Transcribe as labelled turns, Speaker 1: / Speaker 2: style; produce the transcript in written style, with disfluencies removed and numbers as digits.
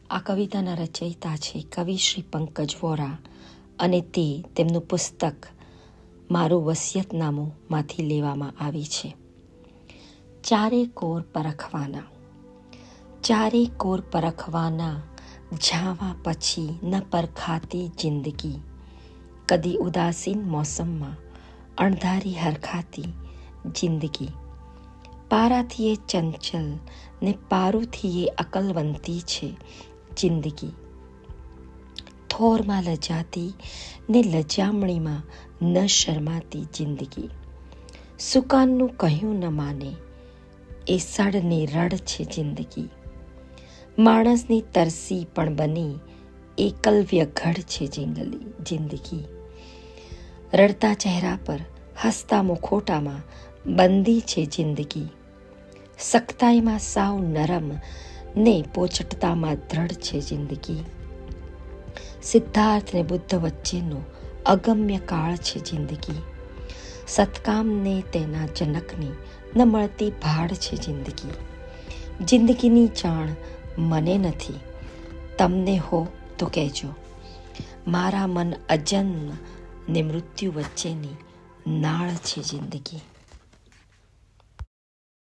Speaker 1: આ કવિતાના રચયિતા છે કવિ શ્રી પંકજ વોરા અને તે તેમનું પુસ્તક મારું વસિયતનામુંમાંથી લેવામાં આવી છે. ચારે કોર પરખવાના. ચારે કોર પરખવાના, ઝાવા પછી ન પરખાતી જિંદગી. કદી ઉદાસીન મોસમમાં અણધારી હરખાતી જિંદગી. પારાથી એ ચંચલ ને પારુથી એ અકલવંતી છે જિંદગી. થોરમાં લજાતી ને લજામણીમાં ન શરમાતી જિંદગી. સુકાનનું કહ્યું ન માને એ સડને રડ છે જિંદગી. માણસની તરસી પણ બની એકલવ્ય ઘડ છે જિંદગી. રડતા ચહેરા પર હસતા મુખોટામાં બંદી છે જિંદગી. સખ્તાઈમાં સાવ નરમ ને પોચટતામાં દ્રઢ છે જિંદગી. સિદ્ધાર્થ ને બુદ્ધ વચ્ચેનો અગમ્ય કાળ છે જિંદગી. સત્કામને તેના જનકની ન મળતી ભાડ છે જિંદગી. જિંદગીની જાણ મને નથી, તમને હો તો કહેજો. મારા મન અજન્મ ને મૃત્યુ વચ્ચેની નાળ છે જિંદગી.